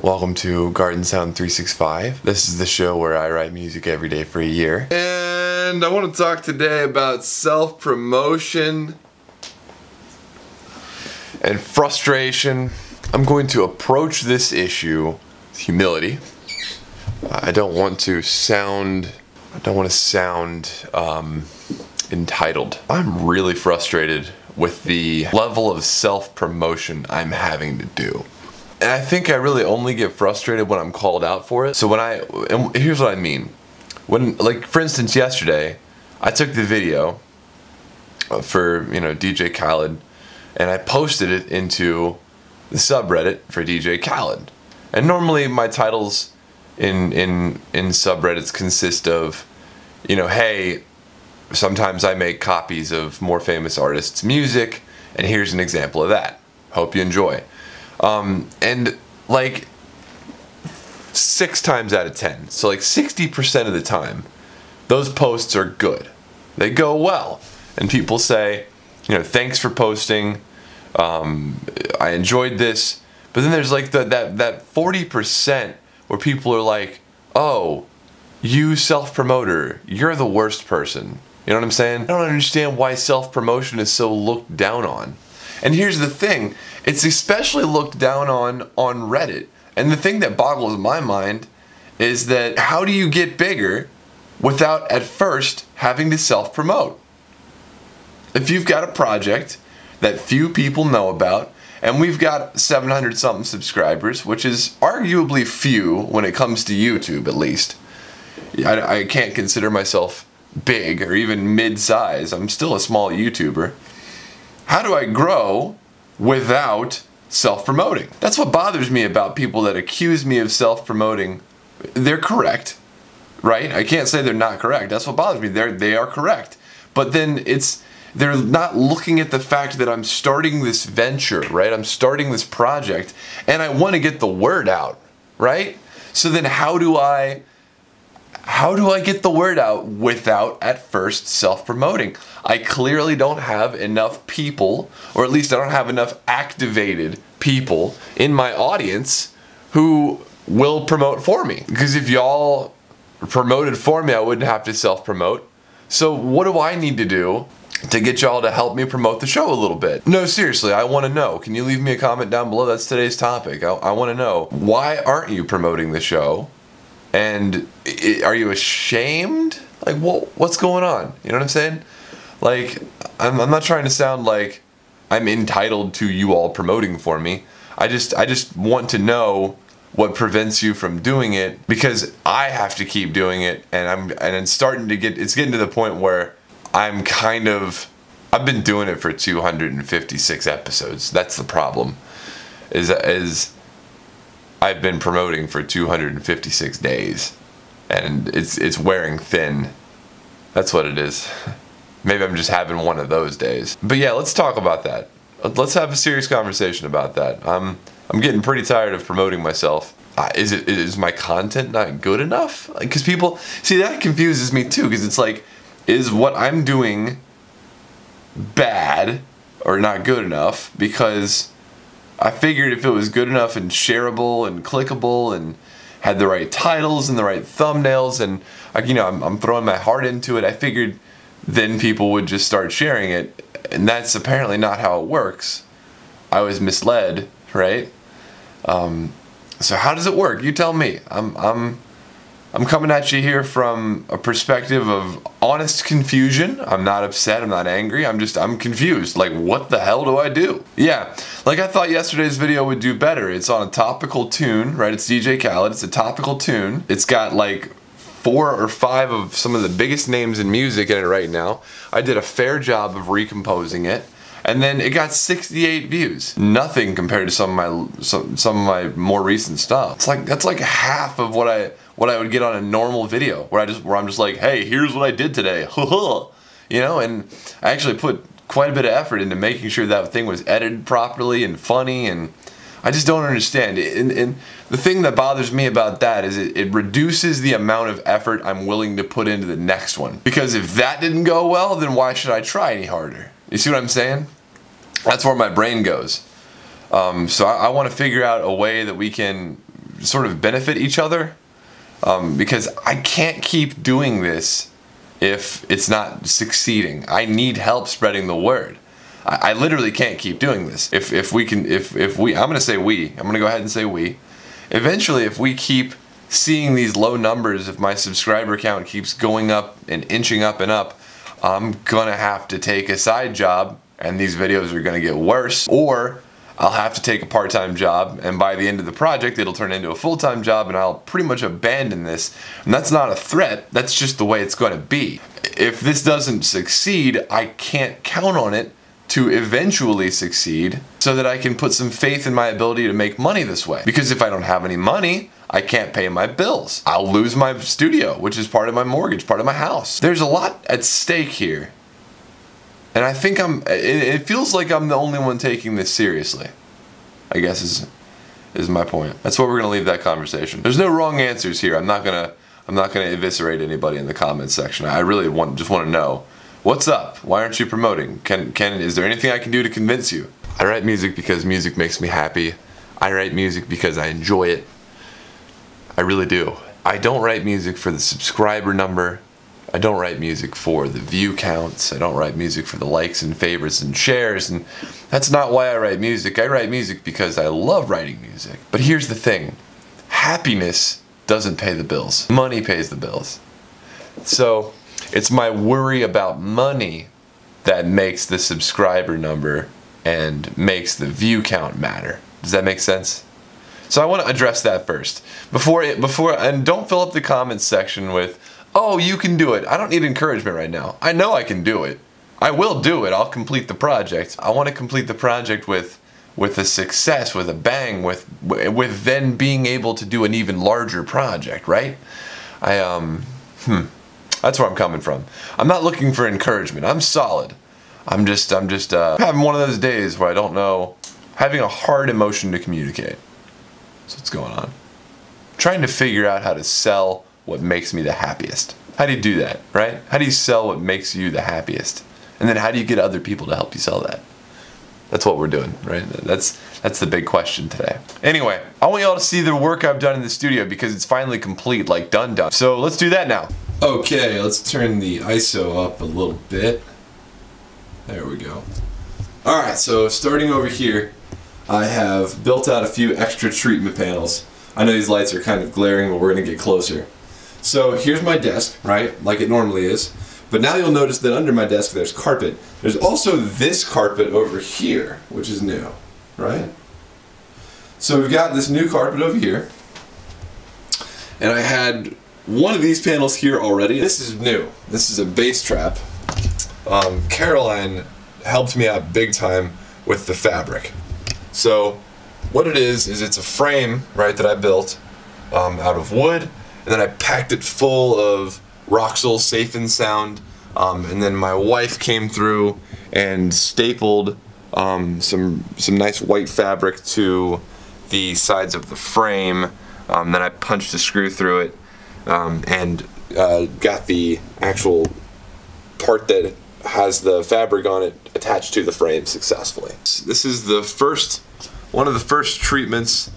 Welcome to Garden Sound 365. This is the show where I write music every day for a year. And I want to talk today about self-promotion and frustration. I'm going to approach this issue with humility. I don't want to sound entitled. I'm really frustrated with the level of self-promotion I'm having to do. And I think I really only get frustrated when I'm called out for it. So and here's what I mean. When, like, for instance, yesterday, I took the video for, DJ Khaled, and I posted it into the subreddit for DJ Khaled. And normally my titles in subreddits consist of, hey, sometimes I make copies of more famous artists' music, and here's an example of that. Hope you enjoy. And like 6 times out of 10, so like 60% of the time, those posts are good. They go well. And people say, thanks for posting. I enjoyed this. But then there's like that 40% where people are like, oh, you self-promoter, you're the worst person. You know what I'm saying? I don't understand why self-promotion is so looked down on. And here's the thing, it's especially looked down on Reddit. And the thing that boggles my mind is that how do you get bigger without at first having to self-promote? If you've got a project that few people know about, and we've got 700 something subscribers, which is arguably few when it comes to YouTube at least. I can't consider myself big or even mid-size. I'm still a small YouTuber. How do I grow without self-promoting? That's what bothers me about people that accuse me of self-promoting. They're correct, right? I can't say they're not correct. That's what bothers me. They are correct. But then they're not looking at the fact that I'm starting this venture, right? I'm starting this project and I want to get the word out, right? So then how do I get the word out without at first self-promoting? I clearly don't have enough people, or at least I don't have enough activated people in my audience who will promote for me. Because if y'all promoted for me, I wouldn't have to self-promote. So what do I need to do to get y'all to help me promote the show a little bit? No, seriously, I want to know. Can you leave me a comment down below? That's today's topic. I want to know, why aren't you promoting the show? And are you ashamed? Like, what's going on? You know what I'm saying? Like, I'm not trying to sound like I'm entitled to you all promoting for me. I just want to know what prevents you from doing it, because I have to keep doing it, and it's getting to the point where I've been doing it for 256 episodes. That's the problem. Is I've been promoting for 256 days, and it's wearing thin. That's what it is. Maybe I'm just having one of those days. But yeah, let's talk about that. Let's have a serious conversation about that. I'm getting pretty tired of promoting myself. Is my content not good enough? Because people, see, that confuses me too, because it's like, is what I'm doing bad or not good enough? Because I figured if it was good enough and shareable and clickable and had the right titles and the right thumbnails, and I'm throwing my heart into it, I figured then people would just start sharing it. And that's apparently not how it works. I was misled, right? So how does it work? You tell me. I'm coming at you here from a perspective of honest confusion. I'm not upset, I'm not angry, I'm confused. Like, what the hell do I do? Yeah, like I thought yesterday's video would do better. It's on a topical tune, right? It's DJ Khaled, it's a topical tune. It's got like 4 or 5 of some of the biggest names in music in it right now. I did a fair job of recomposing it. And then it got 68 views. Nothing compared to some of my more recent stuff. That's like half of what I would get on a normal video, where I'm just like, hey, here's what I did today. And I actually put quite a bit of effort into making sure that thing was edited properly and funny, and I just don't understand. And the thing that bothers me about that is it reduces the amount of effort I'm willing to put into the next one. Because if that didn't go well, then why should I try any harder? You see what I'm saying? That's where my brain goes. So I want to figure out a way that we can sort of benefit each other, because I can't keep doing this if it's not succeeding. I need help spreading the word. I literally can't keep doing this. If we, I'm gonna say we, I'm gonna go ahead and say we. Eventually, if we keep seeing these low numbers, if my subscriber count keeps going up and inching up and up, I'm gonna have to take a side job, and these videos are gonna get worse, or I'll have to take a part-time job, and by the end of the project it'll turn into a full-time job, and I'll pretty much abandon this. And that's not a threat, that's just the way it's gonna be. If this doesn't succeed, I can't count on it to eventually succeed, so that I can put some faith in my ability to make money this way. Because if I don't have any money, I can't pay my bills. I'll lose my studio, which is part of my mortgage, part of my house. There's a lot at stake here. And I think it feels like I'm the only one taking this seriously, I guess is my point. That's where we're gonna leave that conversation. There's no wrong answers here. I'm not gonna eviscerate anybody in the comments section. I really just want to know, what's up? Why aren't you promoting? Is there anything I can do to convince you? I write music because music makes me happy. I write music because I enjoy it. I really do. I don't write music for the subscriber number. I don't write music for the view counts. I don't write music for the likes and favorites and shares, and that's not why I write music. I write music because I love writing music. But here's the thing. Happiness doesn't pay the bills. Money pays the bills. So it's my worry about money that makes the subscriber number and makes the view count matter. Does that make sense? So I want to address that first. And don't fill up the comments section with, oh, you can do it. I don't need encouragement right now. I know I can do it. I will do it. I'll complete the project. I want to complete the project with a success, with a bang, with then being able to do an even larger project, right? That's where I'm coming from. I'm not looking for encouragement. I'm solid. I'm just having one of those days where I don't know, having a hard emotion to communicate. That's what's going on. Trying to figure out how to sell what makes me the happiest. How do you do that, right? How do you sell what makes you the happiest? And then how do you get other people to help you sell that? That's what we're doing, right? That's the big question today. Anyway, I want y'all to see the work I've done in the studio because it's finally complete, like done. So let's do that now. Okay, let's turn the ISO up a little bit. There we go. Alright, so starting over here, I have built out a few extra treatment panels. I know these lights are kind of glaring, but we're going to get closer. So here's my desk, right, like it normally is. But now you'll notice that under my desk there's carpet. There's also this carpet over here, which is new, right? So we've got this new carpet over here. And I had one of these panels here already. This is new. This is a bass trap. Caroline helped me out big time with the fabric. So what it is it's a frame, right, that I built out of wood, and then I packed it full of Roxol Safe and Sound, and then my wife came through and stapled some nice white fabric to the sides of the frame. Then I punched a screw through it and got the actual part that has the fabric on it attached to the frame successfully. This is the one of the first treatments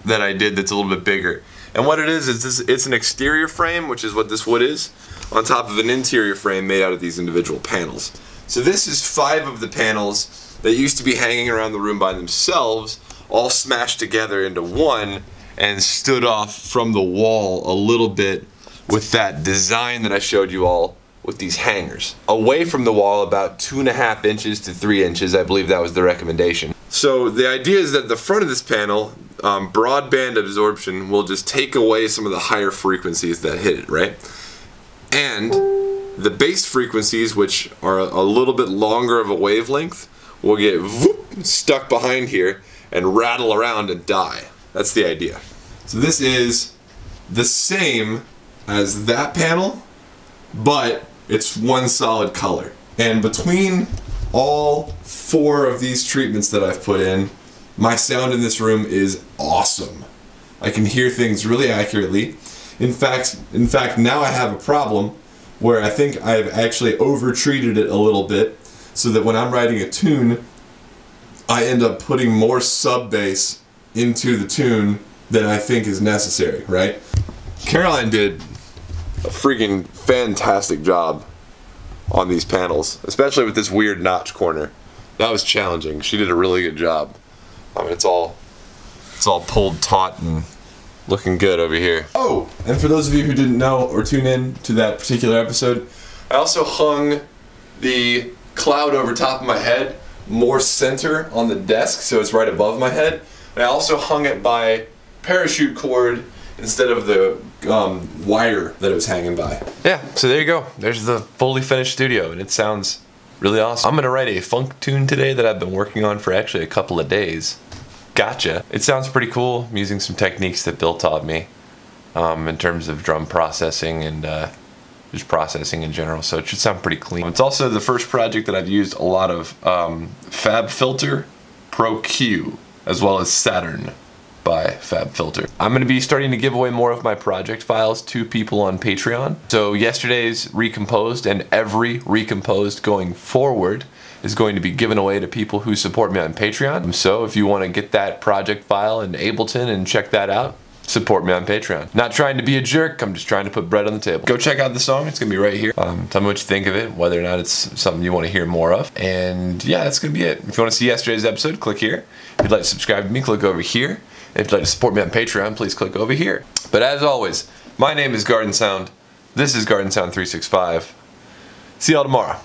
that I did that's a little bit bigger. And what it is it's an exterior frame, which is what this wood is, on top of an interior frame made out of these individual panels. So this is 5 of the panels that used to be hanging around the room by themselves, all smashed together into one and stood off from the wall a little bit with that design that I showed you all with these hangers. Away from the wall about 2.5 inches to 3 inches, I believe that was the recommendation. So the idea is that the front of this panel, broadband absorption will just take away some of the higher frequencies that hit it, right? And the bass frequencies, which are a little bit longer of a wavelength, will get stuck behind here and rattle around and die. That's the idea. So this is the same as that panel, but it's one solid color. And between all 4 of these treatments that I've put in, my sound in this room is awesome. I can hear things really accurately. In fact, now I have a problem where I think I've actually over-treated it a little bit so that when I'm writing a tune, I end up putting more sub bass into the tune than I think is necessary, right? Caroline did a freaking fantastic job on these panels, especially with this weird notch corner. That was challenging. She did a really good job. I mean, it's all pulled taut and looking good over here. Oh, and for those of you who didn't know or tune in to that particular episode, I also hung the cloud over top of my head more center on the desk, so it's right above my head. And I also hung it by parachute cord instead of the wire that it was hanging by. Yeah, so there you go. There's the fully finished studio, and it sounds really awesome. I'm gonna write a funk tune today that I've been working on for actually a couple of days. Gotcha. It sounds pretty cool. I'm using some techniques that Bill taught me in terms of drum processing and just processing in general, so it should sound pretty clean. It's also the first project that I've used a lot of FabFilter Pro Q, as well as Saturn by FabFilter. I'm going to be starting to give away more of my project files to people on Patreon. So yesterday's Recomposed and every Recomposed going forward is going to be given away to people who support me on Patreon. So if you want to get that project file in Ableton and check that out, support me on Patreon. Not trying to be a jerk, I'm just trying to put bread on the table. Go check out the song, it's gonna be right here. Tell me what you think of it, whether or not it's something you want to hear more of. And yeah, that's gonna be it. If you want to see yesterday's episode, click here. If you'd like to subscribe to me, click over here. If you'd like to support me on Patreon, please click over here. But as always, my name is GARDNSOUND. This is GARDNSOUND 365. See y'all tomorrow.